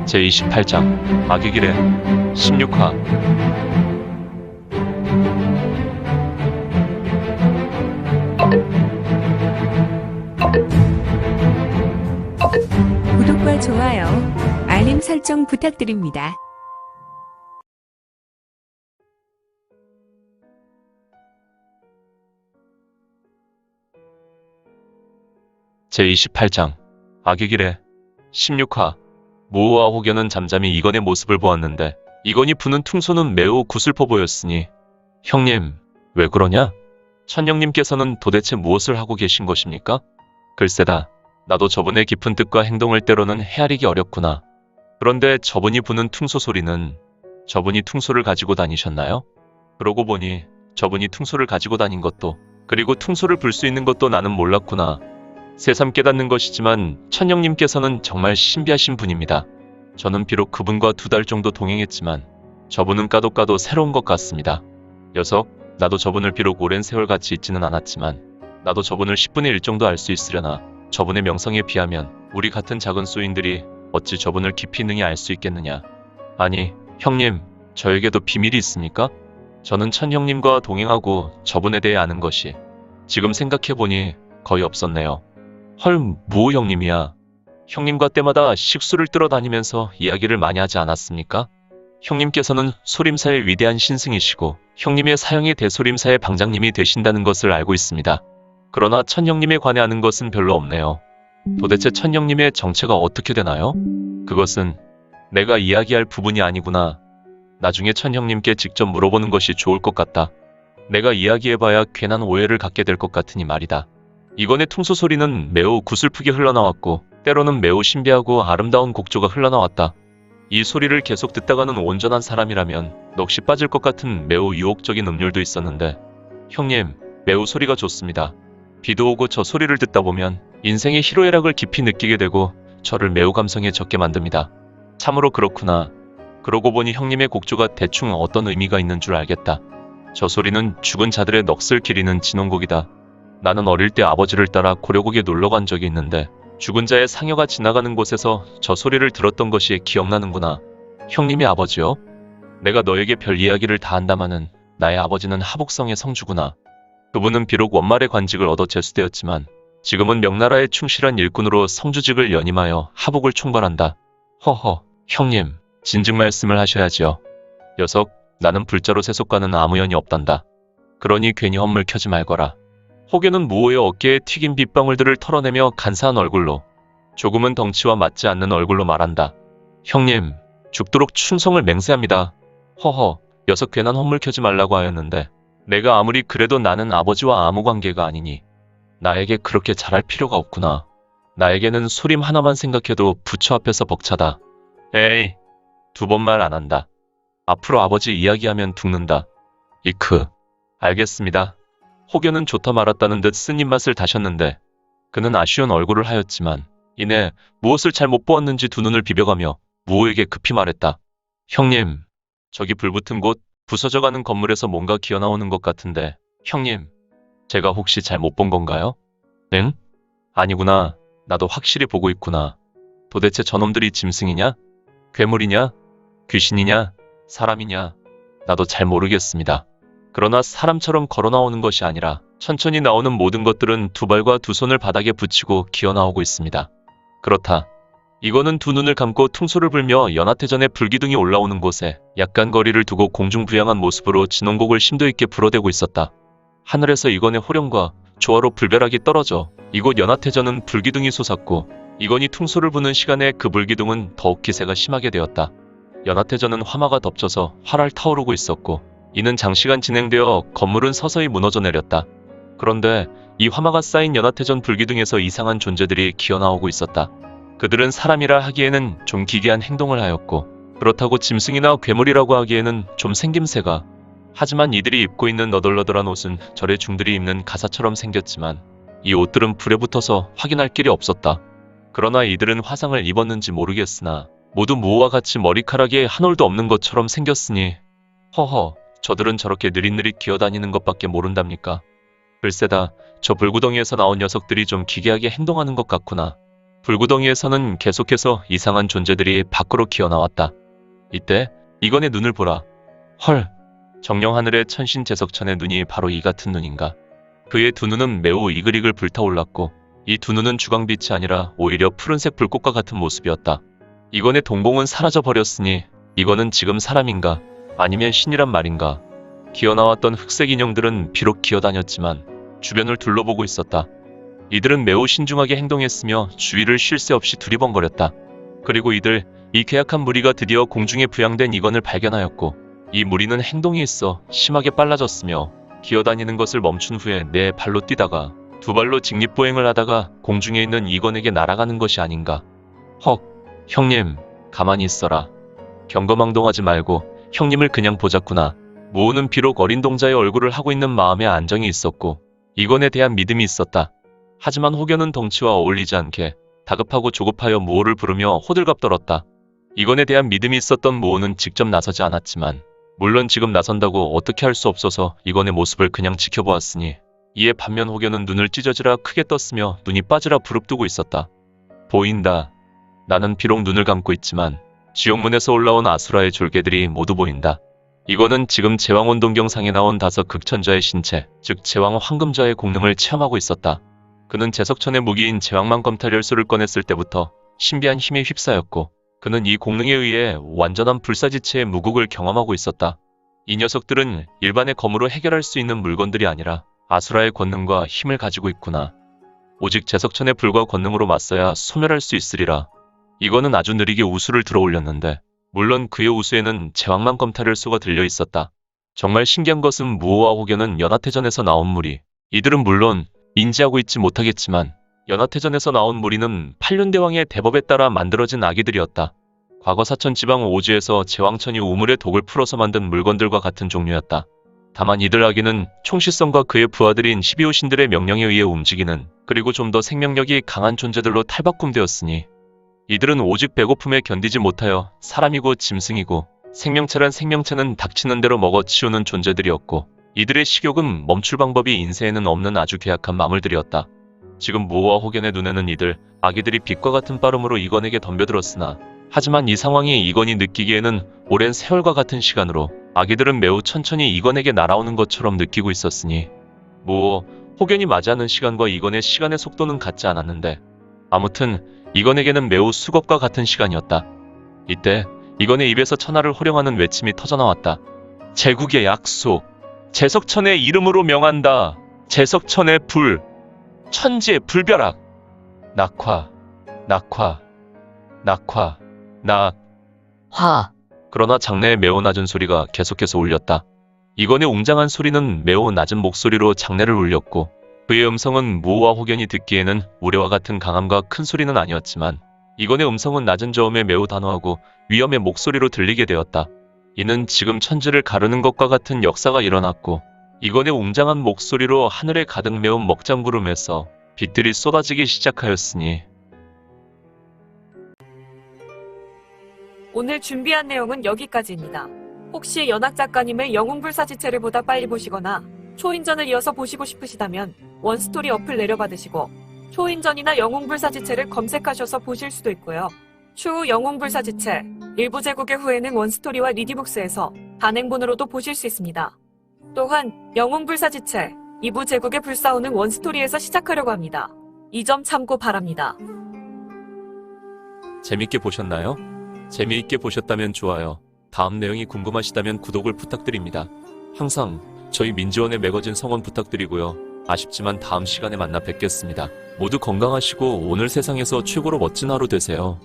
제28장 악의 길에 16화. 구독과 좋아요, 알림 설정 부탁드립니다. 제28장 악의 길에 16화. 모호와 혹여는 잠잠히 이건의 모습을 보았는데 이건이 부는 퉁소는 매우 구슬퍼 보였으니 형님, 왜 그러냐? 천령님께서는 도대체 무엇을 하고 계신 것입니까? 글쎄다. 나도 저분의 깊은 뜻과 행동을 때로는 헤아리기 어렵구나. 그런데 저분이 부는 퉁소 소리는 저분이 퉁소를 가지고 다니셨나요? 그러고 보니 저분이 퉁소를 가지고 다닌 것도 그리고 퉁소를 불 수 있는 것도 나는 몰랐구나. 새삼 깨닫는 것이지만 천령님께서는 정말 신비하신 분입니다. 저는 비록 그분과 2달 정도 동행했지만 저분은 까도 새로운 것 같습니다. 녀석, 나도 저분을 비록 오랜 세월 같이 있지는 않았지만 나도 저분을 10분의 1 정도 알 수 있으려나. 저분의 명성에 비하면 우리 같은 작은 소인들이 어찌 저분을 깊이 능히 알 수 있겠느냐. 아니, 형님, 저에게도 비밀이 있습니까? 저는 천형님과 동행하고 저분에 대해 아는 것이 지금 생각해보니 거의 없었네요. 헐, 무호 형님이야. 형님과 때마다 식수를 뜨러 다니면서 이야기를 많이 하지 않았습니까? 형님께서는 소림사의 위대한 신승이시고 형님의 사형의 대소림사의 방장님이 되신다는 것을 알고 있습니다. 그러나 천형님에 관해 아는 것은 별로 없네요. 도대체 천형님의 정체가 어떻게 되나요? 그것은 내가 이야기할 부분이 아니구나. 나중에 천형님께 직접 물어보는 것이 좋을 것 같다. 내가 이야기해봐야 괜한 오해를 갖게 될 것 같으니 말이다. 이건의 퉁소 소리는 매우 구슬프게 흘러나왔고 때로는 매우 신비하고 아름다운 곡조가 흘러나왔다. 이 소리를 계속 듣다가는 온전한 사람이라면 넋이 빠질 것 같은 매우 유혹적인 음률도 있었는데 형님, 매우 소리가 좋습니다. 비도 오고 저 소리를 듣다 보면 인생의 희로애락을 깊이 느끼게 되고 저를 매우 감성에 젖게 만듭니다. 참으로 그렇구나. 그러고 보니 형님의 곡조가 대충 어떤 의미가 있는 줄 알겠다. 저 소리는 죽은 자들의 넋을 기리는 진홍곡이다. 나는 어릴 때 아버지를 따라 고려국에 놀러 간 적이 있는데 죽은 자의 상여가 지나가는 곳에서 저 소리를 들었던 것이 기억나는구나. 형님의 아버지요? 내가 너에게 별 이야기를 다 한다마는 나의 아버지는 하복성의 성주구나. 그분은 비록 원말의 관직을 얻어 제수되었지만 지금은 명나라의 충실한 일꾼으로 성주직을 연임하여 하복을 총괄한다. 허허, 형님, 진즉 말씀을 하셔야지요. 녀석, 나는 불자로 세속과는 아무 연이 없단다. 그러니 괜히 헛물 켜지 말거라. 혹여는 무호의 어깨에 튀긴 빗방울들을 털어내며 간사한 얼굴로, 조금은 덩치와 맞지 않는 얼굴로 말한다. 형님, 죽도록 충성을 맹세합니다. 허허, 녀석 괜한 헛물 켜지 말라고 하였는데 내가 아무리 그래도 나는 아버지와 아무 관계가 아니니 나에게 그렇게 잘할 필요가 없구나. 나에게는 소림 하나만 생각해도 부처 앞에서 벅차다. 에이, 2번 말 안 한다. 앞으로 아버지 이야기하면 죽는다. 이크, 알겠습니다. 혹여는 좋다 말았다는 듯 쓴 입맛을 다셨는데 그는 아쉬운 얼굴을 하였지만 이내 무엇을 잘못 보았는지 2 눈을 비벼가며 무호에게 급히 말했다. 형님, 저기 불붙은 곳 부서져가는 건물에서 뭔가 기어나오는 것 같은데 형님, 제가 혹시 잘못 본 건가요? 응? 아니구나. 나도 확실히 보고 있구나. 도대체 저놈들이 짐승이냐? 괴물이냐? 귀신이냐? 사람이냐? 나도 잘 모르겠습니다. 그러나 사람처럼 걸어나오는 것이 아니라 천천히 나오는 모든 것들은 2발과 2손을 바닥에 붙이고 기어나오고 있습니다. 그렇다. 이거는 2 눈을 감고 퉁소를 불며 연하태전에 불기둥이 올라오는 곳에 약간 거리를 두고 공중부양한 모습으로 진홍곡을 심도 있게 불어대고 있었다. 하늘에서 이건의 호령과 조화로 불벼락이 떨어져 이곳 연하태전은 불기둥이 솟았고 이건이 퉁소를 부는 시간에 그 불기둥은 더욱 기세가 심하게 되었다. 연하태전은 화마가 덮쳐서 활활 타오르고 있었고 이는 장시간 진행되어 건물은 서서히 무너져 내렸다. 그런데 이 화마가 쌓인 연하태전 불기둥에서 이상한 존재들이 기어나오고 있었다. 그들은 사람이라 하기에는 좀 기괴한 행동을 하였고 그렇다고 짐승이나 괴물이라고 하기에는 좀 생김새가. 하지만 이들이 입고 있는 너덜너덜한 옷은 절의 중들이 입는 가사처럼 생겼지만 이 옷들은 불에 붙어서 확인할 길이 없었다. 그러나 이들은 화상을 입었는지 모르겠으나 모두 무호와 같이 머리카락에 한 올도 없는 것처럼 생겼으니 허허, 저들은 저렇게 느릿느릿 기어다니는 것밖에 모른답니까? 글쎄다, 저 불구덩이에서 나온 녀석들이 좀 기괴하게 행동하는 것 같구나. 불구덩이에서는 계속해서 이상한 존재들이 밖으로 기어나왔다. 이때 이건의 눈을 보라. 헐, 정령하늘의 천신 제석천의 눈이 바로 이 같은 눈인가. 그의 두 눈은 매우 이글이글 불타올랐고 이 두 눈은 주광빛이 아니라 오히려 푸른색 불꽃과 같은 모습이었다. 이건의 동공은 사라져 버렸으니 이건은 지금 사람인가 아니면 신이란 말인가. 기어나왔던 흑색 인형들은 비록 기어다녔지만 주변을 둘러보고 있었다. 이들은 매우 신중하게 행동했으며 주위를 쉴 새 없이 두리번거렸다. 그리고 이 괴악한 무리가 드디어 공중에 부양된 이건을 발견하였고 이 무리는 행동이 있어 심하게 빨라졌으며 기어다니는 것을 멈춘 후에 네 발로 뛰다가 두 발로 직립보행을 하다가 공중에 있는 이건에게 날아가는 것이 아닌가. 헉, 형님, 가만히 있어라. 경거망동하지 말고 형님을 그냥 보자꾸나. 모호는 비록 어린 동자의 얼굴을 하고 있는 마음에 안정이 있었고 이건에 대한 믿음이 있었다. 하지만 호견은 덩치와 어울리지 않게 다급하고 조급하여 모호를 부르며 호들갑 떨었다. 이건에 대한 믿음이 있었던 모호는 직접 나서지 않았지만 물론 지금 나선다고 어떻게 할 수 없어서 이건의 모습을 그냥 지켜보았으니 이에 반면 호견은 눈을 찢어지라 크게 떴으며 눈이 빠지라 부릅뜨고 있었다. 보인다. 나는 비록 눈을 감고 있지만 지옥문에서 올라온 아수라의 졸개들이 모두 보인다. 이거는 지금 제왕원 동경상에 나온 다섯 극천자의 신체, 즉 제왕 황금자의 공능을 체험하고 있었다. 그는 제석천의 무기인 제왕만 검탈열소를 꺼냈을 때부터 신비한 힘에 휩싸였고 그는 이 공능에 의해 완전한 불사지체의 무국을 경험하고 있었다. 이 녀석들은 일반의 검으로 해결할 수 있는 물건들이 아니라 아수라의 권능과 힘을 가지고 있구나. 오직 제석천의 불과 권능으로 맞서야 소멸할 수 있으리라. 이거는 아주 느리게 우수를 들어올렸는데 물론 그의 우수에는 제왕만 검탈열소가 들려 있었다. 정말 신기한 것은 무호와 호견은 연하태전에서 나온 무리. 이들은 물론 인지하고 있지 못하겠지만 연하태전에서 나온 무리는 팔륜대왕의 대법에 따라 만들어진 아기들이었다. 과거 사천지방 오주에서 제왕천이 우물의 독을 풀어서 만든 물건들과 같은 종류였다. 다만 이들 아기는 총시성과 그의 부하들인 12호 신들의 명령에 의해 움직이는 그리고 좀 더 생명력이 강한 존재들로 탈바꿈되었으니 이들은 오직 배고픔에 견디지 못하여 사람이고 짐승이고 생명체란 생명체는 닥치는 대로 먹어 치우는 존재들이었고 이들의 식욕은 멈출 방법이 인세에는 없는 아주 괴악한 마물들이었다. 지금 무호와 호견의 눈에는 이들 아기들이 빛과 같은 빠름으로 이건에게 덤벼들었으나 하지만 이 상황이 이건이 느끼기에는 오랜 세월과 같은 시간으로 아기들은 매우 천천히 이건에게 날아오는 것처럼 느끼고 있었으니 무호, 호견이 맞이하는 시간과 이건의 시간의 속도는 같지 않았는데 아무튼 이건에게는 매우 수겁과 같은 시간이었다. 이때 이건의 입에서 천하를 호령하는 외침이 터져나왔다. 제국의 약속, 제석천의 이름으로 명한다. 제석천의 불, 천지의 불벼락, 낙화, 낙화, 낙화, 화. 그러나 장내의 매우 낮은 소리가 계속해서 울렸다. 이건의 웅장한 소리는 매우 낮은 목소리로 장내를 울렸고 그의 음성은 무호와 호견이 듣기에는 우레와 같은 강함과 큰 소리는 아니었지만 이건의 음성은 낮은 저음에 매우 단호하고 위험의 목소리로 들리게 되었다. 이는 지금 천지를 가르는 것과 같은 역사가 일어났고 이건의 웅장한 목소리로 하늘에 가득 메운 먹장구름에서 빛들이 쏟아지기 시작하였으니 오늘 준비한 내용은 여기까지입니다. 혹시 연학 작가님의 영웅불사지체를 보다 빨리 보시거나 초인전을 이어서 보시고 싶으시다면 원스토리 어플 내려받으시고 초인전이나 영웅불사지체를 검색하셔서 보실 수도 있고요. 추후 영웅불사지체 일부 제국의 후에는 원스토리와 리디북스에서 단행본으로도 보실 수 있습니다. 또한 영웅불사지체 2부 제국의 불사오는 원스토리에서 시작하려고 합니다. 이 점 참고 바랍니다. 재밌게 보셨나요? 재미있게 보셨다면 좋아요. 다음 내용이 궁금하시다면 구독을 부탁드립니다. 항상 저희 민지원의 매거진 성원 부탁드리고요. 아쉽지만 다음 시간에 만나 뵙겠습니다. 모두 건강하시고 오늘 세상에서 최고로 멋진 하루 되세요.